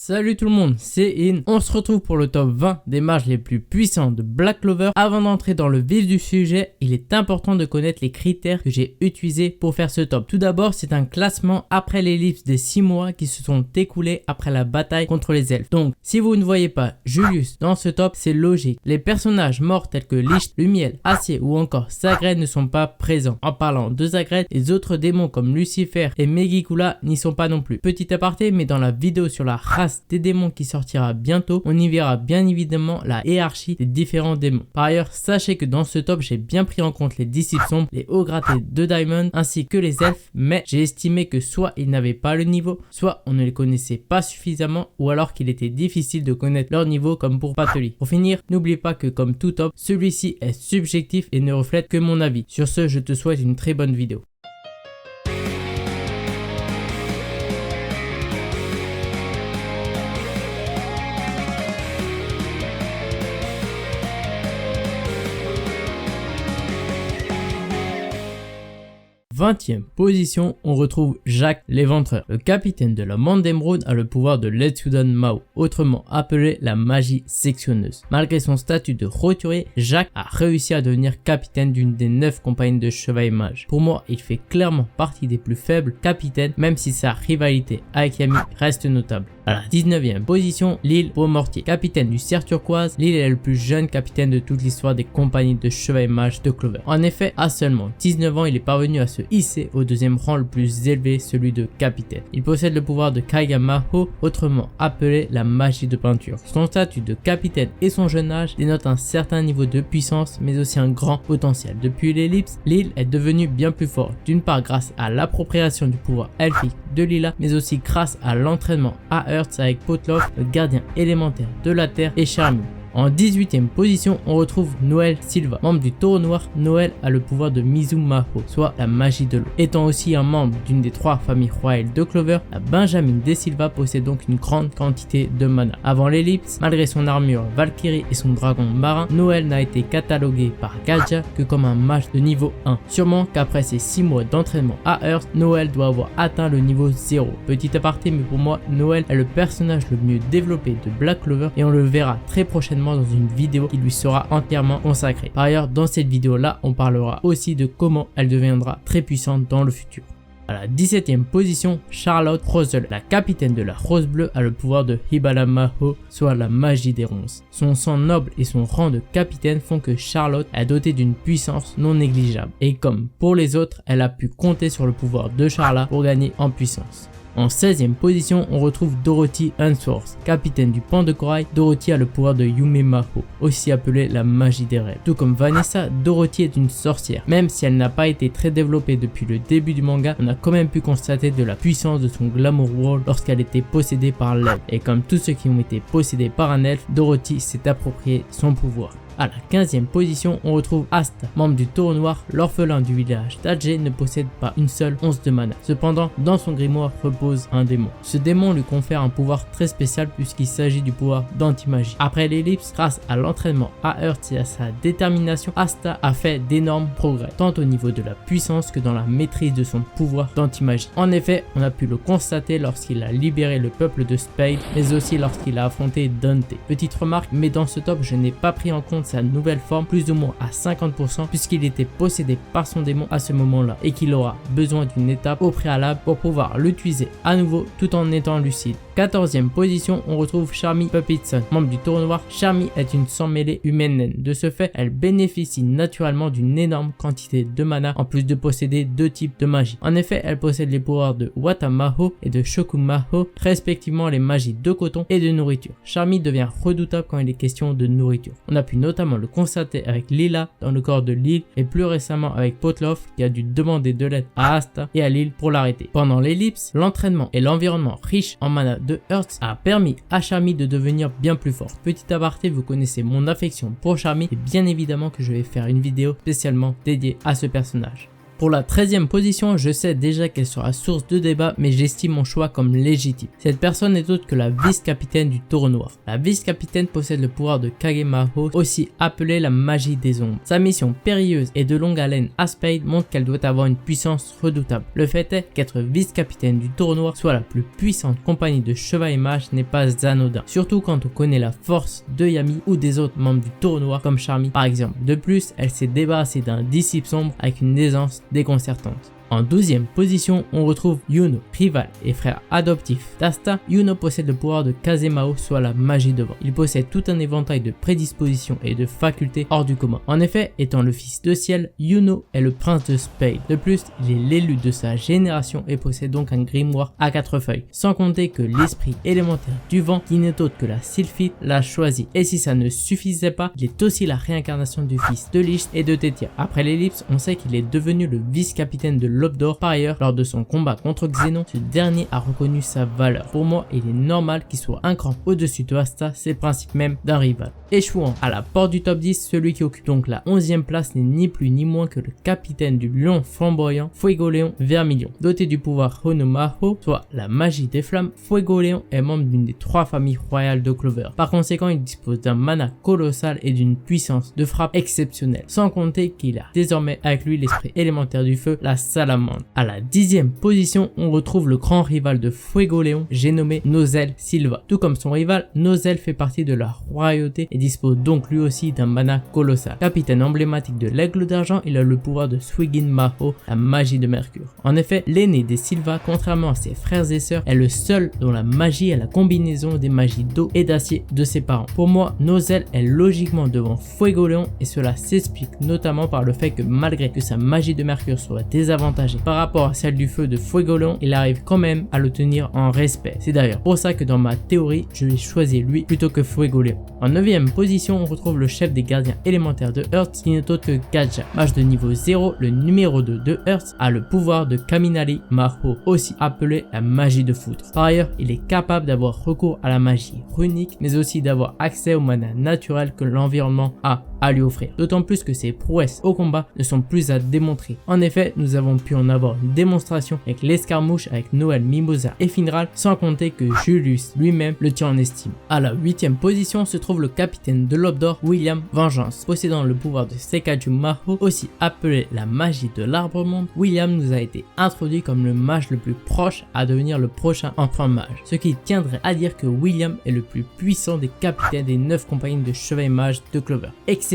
Salut tout le monde, c'est In. On se retrouve pour le top 20 des mages les plus puissants de Black Clover. Avant d'entrer dans le vif du sujet, il est important de connaître les critères que j'ai utilisés pour faire ce top. Tout d'abord, c'est un classement après l'ellipse des 6 mois qui se sont écoulés après la bataille contre les elfes. Donc, si vous ne voyez pas Julius dans ce top, c'est logique. Les personnages morts tels que Lich, Lumiel, Acier ou encore Zagred ne sont pas présents. En parlant de Zagred, les autres démons comme Lucifer et Megicula n'y sont pas non plus. Petit aparté, mais dans la vidéo sur la race des démons qui sortira bientôt, on y verra bien évidemment la hiérarchie des différents démons. Par ailleurs, sachez que dans ce top, j'ai bien pris en compte les disciples sombres, les hauts gradés de Diamond ainsi que les elfes, mais j'ai estimé que soit ils n'avaient pas le niveau, soit on ne les connaissait pas suffisamment ou alors qu'il était difficile de connaître leur niveau comme pour Pateli. Pour finir, n'oublie pas que comme tout top, celui-ci est subjectif et ne reflète que mon avis. Sur ce, je te souhaite une très bonne vidéo. E20e position, on retrouve Jacques l'Éventreur. Le capitaine de la Bande d'Émeraude a le pouvoir de Letsudan Mao, autrement appelé la magie sectionneuse. Malgré son statut de roturier, Jacques a réussi à devenir capitaine d'une des 9 compagnies de chevaliers mages. Pour moi, il fait clairement partie des plus faibles capitaines, même si sa rivalité avec Yami reste notable. À la 19e position, Lille Beaumortier. Capitaine du Cerf Turquoise, Lille est le plus jeune capitaine de toute l'histoire des compagnies de chevaliers mages de Clover. En effet, à seulement 19 ans, il est parvenu à se hisser au deuxième rang le plus élevé, celui de capitaine. Il possède le pouvoir de Kaigamaho, autrement appelé la magie de peinture. Son statut de capitaine et son jeune âge dénotent un certain niveau de puissance, mais aussi un grand potentiel. Depuis l'ellipse, Lille est devenu bien plus fort, d'une part grâce à l'appropriation du pouvoir elfique de Lila, mais aussi grâce à l'entraînement à Hearts avec Potloff, le gardien élémentaire de la Terre, et Charmy. En 18e position, on retrouve Noël Silva. Membre du Taureau Noir, Noël a le pouvoir de Mizumaho, soit la magie de l'eau. Étant aussi un membre d'une des 3 familles royales de Clover, la Benjamin des Silva possède donc une grande quantité de mana. Avant l'ellipse, malgré son armure Valkyrie et son dragon marin, Noël n'a été catalogué par Gaja que comme un mage de niveau 1. Sûrement qu'après ses 6 mois d'entraînement à Earth, Noël doit avoir atteint le niveau 0. Petit aparté, mais pour moi, Noël est le personnage le mieux développé de Black Clover et on le verra très prochainement dans une vidéo qui lui sera entièrement consacrée. Par ailleurs, dans cette vidéo là, on parlera aussi de comment elle deviendra très puissante dans le futur. À la 17e position, Charlotte Rosel, la capitaine de la Rose Bleue, a le pouvoir de Hibala Maho, soit la magie des ronces. Son sang noble et son rang de capitaine font que Charlotte est dotée d'une puissance non négligeable. Et comme pour les autres, elle a pu compter sur le pouvoir de Charla pour gagner en puissance. En 16e position, on retrouve Dorothy Unsworth. Capitaine du pan de corail, Dorothy a le pouvoir de Yume Maho, aussi appelée la magie des rêves. Tout comme Vanessa, Dorothy est une sorcière. Même si elle n'a pas été très développée depuis le début du manga, on a quand même pu constater de la puissance de son glamour world lorsqu'elle était possédée par l'elfe. Et comme tous ceux qui ont été possédés par un elfe, Dorothy s'est approprié son pouvoir. À la 15e position, on retrouve Asta, membre du Taureau Noir. L'orphelin du village d'Adjé ne possède pas une seule once de mana. Cependant, dans son grimoire repose un démon. Ce démon lui confère un pouvoir très spécial puisqu'il s'agit du pouvoir d'anti-magie. Après l'ellipse, grâce à l'entraînement à Hearts et à sa détermination, Asta a fait d'énormes progrès, tant au niveau de la puissance que dans la maîtrise de son pouvoir d'anti-magie. En effet, on a pu le constater lorsqu'il a libéré le peuple de Spade, mais aussi lorsqu'il a affronté Dante. Petite remarque, mais dans ce top, je n'ai pas pris en compte sa nouvelle forme plus ou moins à 50% puisqu'il était possédé par son démon à ce moment-là et qu'il aura besoin d'une étape au préalable pour pouvoir l'utiliser à nouveau tout en étant lucide. 14e position, on retrouve Charmy Puppetson, membre du Taureau Noir. Charmy est une sans-mêlée humaine naine. De ce fait, elle bénéficie naturellement d'une énorme quantité de mana en plus de posséder 2 types de magie. En effet, elle possède les pouvoirs de Watamaho et de Shokumaho, respectivement les magies de coton et de nourriture. Charmy devient redoutable quand il est question de nourriture. On a pu notamment le constater avec Lila dans le corps de Lille et plus récemment avec Potloff qui a dû demander de l'aide à Asta et à Lille pour l'arrêter. Pendant l'ellipse, l'entraînement et l'environnement riche en mana de Hearts a permis à Charmy de devenir bien plus fort. Petit aparté, vous connaissez mon affection pour Charmy et bien évidemment que je vais faire une vidéo spécialement dédiée à ce personnage. Pour la 13e position, je sais déjà qu'elle sera source de débat, mais j'estime mon choix comme légitime. Cette personne n'est autre que la vice-capitaine du Taureau Noir. La vice-capitaine possède le pouvoir de Kagemaho, aussi appelé la magie des ombres. Sa mission périlleuse et de longue haleine à Spade montre qu'elle doit avoir une puissance redoutable. Le fait est qu'être vice-capitaine du Taureau Noir, soit la plus puissante compagnie de chevaliers mages, n'est pas anodin. Surtout quand on connaît la force de Yami ou des autres membres du Taureau Noir comme Charmy par exemple. De plus, elle s'est débarrassée d'un disciple sombre avec une aisance déconcertante. En 12e position, on retrouve Yuno, rival et frère adoptif d'Asta. Yuno possède le pouvoir de Kazemao, soit la magie de vent. Il possède tout un éventail de prédispositions et de facultés hors du commun. En effet, étant le fils de ciel, Yuno est le prince de Spade. De plus, il est l'élu de sa génération et possède donc un grimoire à 4 feuilles. Sans compter que l'esprit élémentaire du vent, qui n'est autre que la Sylphide, l'a choisi. Et si ça ne suffisait pas, il est aussi la réincarnation du fils de Lich et de Tétia. Après l'ellipse, on sait qu'il est devenu le vice-capitaine de l'Aube d'Or. Par ailleurs, lors de son combat contre Xénon, ce dernier a reconnu sa valeur. Pour moi, il est normal qu'il soit un cran au-dessus de Asta, c'est le principe même d'un rival. Échouant à la porte du top 10, celui qui occupe donc la 11e place n'est ni plus ni moins que le capitaine du lion flamboyant, Fuegoleon Vermilion. Doté du pouvoir Honomaho, soit la magie des flammes, Fuegoleon est membre d'une des 3 familles royales de Clover. Par conséquent, il dispose d'un mana colossal et d'une puissance de frappe exceptionnelle. Sans compter qu'il a désormais avec lui l'esprit élémentaire du feu, la salamandre. À la 10e position, on retrouve le grand rival de Fuegoleon, j'ai nommé Nozel Silva. Tout comme son rival, Nozel fait partie de la royauté et dispose donc lui aussi d'un mana colossal. Capitaine emblématique de l'aigle d'argent, il a le pouvoir de Suigin Maho, la magie de Mercure. En effet, l'aîné des Silva, contrairement à ses frères et sœurs, est le seul dont la magie est la combinaison des magies d'eau et d'acier de ses parents. Pour moi, Nozel est logiquement devant Fuegoleon et cela s'explique notamment par le fait que malgré que sa magie de Mercure soit désavantagée par rapport à celle du feu de Fuegoleon, il arrive quand même à le tenir en respect. C'est d'ailleurs pour ça que dans ma théorie, je vais choisir lui plutôt que Fuegoleon. En 9e position, on retrouve le chef des gardiens élémentaires de Earth, qui n'est autre que Gacha. Mage de niveau 0, le numéro 2 de Earth a le pouvoir de Kaminari Maho, aussi appelé la magie de foudre. Par ailleurs, il est capable d'avoir recours à la magie runique, mais aussi d'avoir accès au mana naturel que l'environnement a à lui offrir. D'autant plus que ses prouesses au combat ne sont plus à démontrer. En effet, nous avons pu en avoir une démonstration avec l'escarmouche avec Noël, Mimosa et Finral, sans compter que Julius lui-même le tient en estime. À la 8e position se trouve le capitaine de l'Aube d'Or, William Vengeance. Possédant le pouvoir de Sekaju Maho, aussi appelé la magie de l'arbre monde, William nous a été introduit comme le mage le plus proche à devenir le prochain empereur mage. Ce qui tiendrait à dire que William est le plus puissant des capitaines des 9 compagnies de chevaliers mages de Clover. Excepté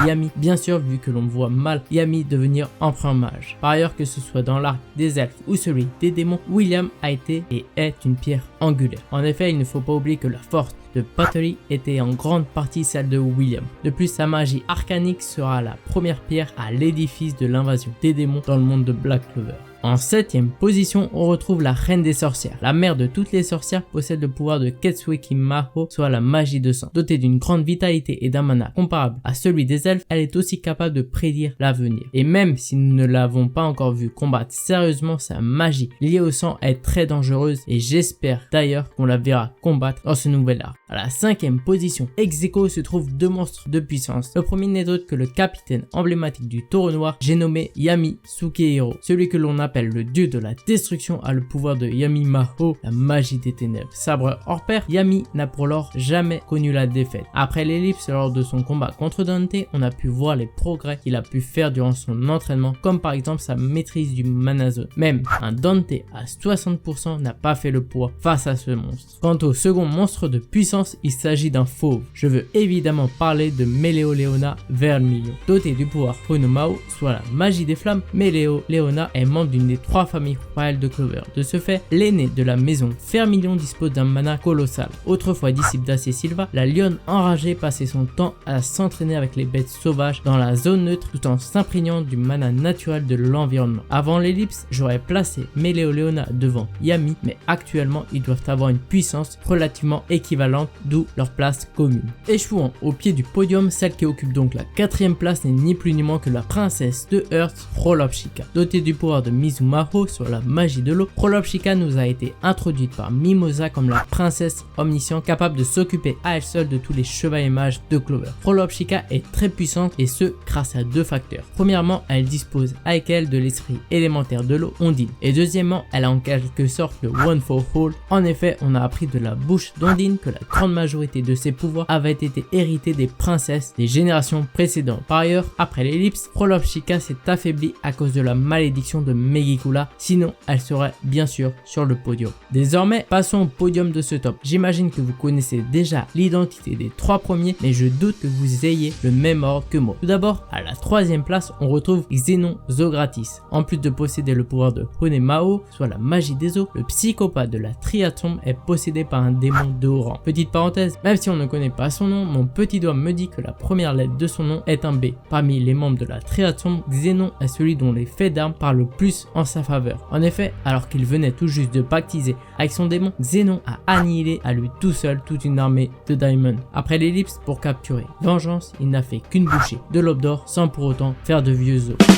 Yami, bien sûr, vu que l'on voit mal Yami devenir empereur mage. Par ailleurs, que ce soit dans l'arc des elfes ou celui des démons, William a été et est une pierre angulaire. En effet, il ne faut pas oublier que la force de Battery était en grande partie celle de William. De plus, sa magie arcanique sera la première pierre à l'édifice de l'invasion des démons dans le monde de Black Clover. En 7e position, on retrouve la reine des sorcières. La mère de toutes les sorcières possède le pouvoir de Ketsueki Maho, soit la magie de sang. Dotée d'une grande vitalité et d'un mana comparable à celui des elfes, elle est aussi capable de prédire l'avenir. Et même si nous ne l'avons pas encore vue combattre sérieusement, sa magie liée au sang est très dangereuse et j'espère d'ailleurs qu'on la verra combattre dans ce nouvel arc. À la 5e position, ex-aequo se trouvent 2 monstres de puissance. Le premier n'est autre que le capitaine emblématique du Taureau Noir, j'ai nommé Yami Sukehiro. Celui que l'on appelle le dieu de la destruction a le pouvoir de Yami Maho, la magie des ténèbres. Sabre hors pair, Yami n'a pour l'or jamais connu la défaite. Après l'ellipse lors de son combat contre Dante, on a pu voir les progrès qu'il a pu faire durant son entraînement, comme par exemple sa maîtrise du mana zone. Même un Dante à 60% n'a pas fait le poids face à ce monstre. Quant au second monstre de puissance, il s'agit d'un fauve. Je veux évidemment parler de Mereoleona Vermilion. Doté du pouvoir Honomao, soit la magie des flammes, Mereoleona est membre d'une des 3 familles royales de Clover. De ce fait, l'aîné de la maison Vermilion dispose d'un mana colossal. Autrefois disciple d'Ace Silva, la lionne enragée passait son temps à s'entraîner avec les bêtes sauvages dans la zone neutre tout en s'imprégnant du mana naturel de l'environnement. Avant l'ellipse, j'aurais placé Mereoleona devant Yami, mais actuellement ils doivent avoir une puissance relativement équivalente, d'où leur place commune. Échouant au pied du podium, celle qui occupe donc la 4e place n'est ni plus ni moins que la princesse de Earth, Rolopshika. Dotée du pouvoir de Mizumaho sur la magie de l'eau, Prolopshika nous a été introduite par Mimosa comme la princesse omnisciente capable de s'occuper à elle seule de tous les chevaliers mages de Clover. Prolopshika est très puissante et ce grâce à deux facteurs. Premièrement, elle dispose avec elle de l'esprit élémentaire de l'eau Ondine et deuxièmement, elle a en quelque sorte le One for All. En effet, on a appris de la bouche d'Ondine que la grande majorité de ses pouvoirs avaient été hérités des princesses des générations précédentes. Par ailleurs, après l'ellipse, Prolopshika s'est affaiblie à cause de la malédiction de Megicula, sinon elle serait bien sûr sur le podium. Désormais, passons au podium de ce top. J'imagine que vous connaissez déjà l'identité des trois premiers, mais je doute que vous ayez le même ordre que moi. Tout d'abord, à la troisième place, on retrouve Xenon Zogratis. En plus de posséder le pouvoir de Honemao, soit la magie des eaux, le psychopathe de la Triade Sombre est possédé par un démon de haut rang. Petite parenthèse, même si on ne connaît pas son nom, mon petit doigt me dit que la première lettre de son nom est un B. Parmi les membres de la Triade Sombre, Xenon est celui dont les faits d'armes parlent le plus en sa faveur. En effet, alors qu'il venait tout juste de pactiser avec son démon, Xenon a annihilé à lui tout seul toute une armée de Diamond. Après l'ellipse, pour capturer Vengeance, il n'a fait qu'une bouchée de l'aube d'or sans pour autant faire de vieux os.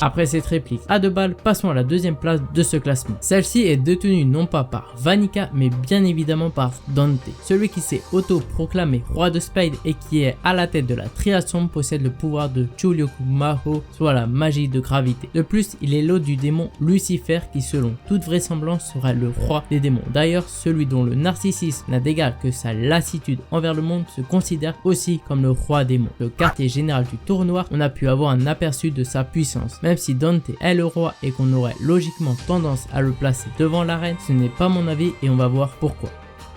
Après cette réplique à deux balles, passons à la deuxième place de ce classement. Celle-ci est détenue non pas par Vanica, mais bien évidemment par Dante. Celui qui s'est auto-proclamé roi de Spade et qui est à la tête de la Triade Sombre possède le pouvoir de Churyoku Maho, soit la magie de gravité. De plus, il est l'hôte du démon Lucifer qui selon toute vraisemblance serait le roi des démons. D'ailleurs, celui dont le narcissisme n'a d'égal que sa lassitude envers le monde se considère aussi comme le roi démon. Le quartier général du tournoi, on a pu avoir un aperçu de sa puissance. Même si Dante est le roi et qu'on aurait logiquement tendance à le placer devant la reine, ce n'est pas mon avis et on va voir pourquoi.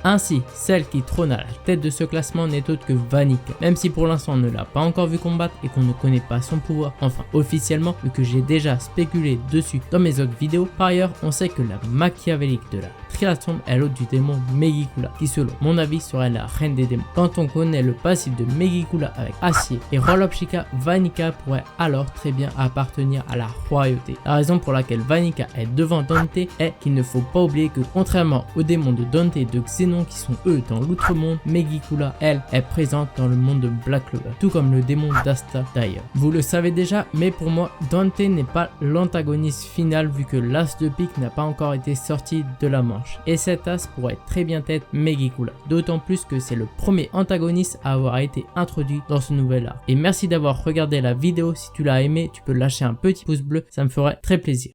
Ainsi, celle qui trône à la tête de ce classement n'est autre que Vanica, même si pour l'instant on ne l'a pas encore vu combattre et qu'on ne connaît pas son pouvoir, enfin officiellement, vu que j'ai déjà spéculé dessus dans mes autres vidéos. Par ailleurs, on sait que la machiavélique de la Triade Sombre est l'hôte du démon Megicula, qui selon mon avis serait la reine des démons. Quand on connaît le passif de Megicula avec Acier et Prolopshika, Vanica pourrait alors très bien appartenir à la royauté. La raison pour laquelle Vanica est devant Dante est qu'il ne faut pas oublier que contrairement aux démons de Dante et de Xenon qui sont eux dans l'outre-monde, Megicula, elle, est présente dans le monde de Black Clover, tout comme le démon d'Asta d'ailleurs. Vous le savez déjà, mais pour moi, Dante n'est pas l'antagoniste final vu que l'as de pique n'a pas encore été sorti de la manche. Et cet as pourrait très bien être Megicula, d'autant plus que c'est le premier antagoniste à avoir été introduit dans ce nouvel arc. Et merci d'avoir regardé la vidéo, si tu l'as aimé, tu peux lâcher un petit pouce bleu, ça me ferait très plaisir.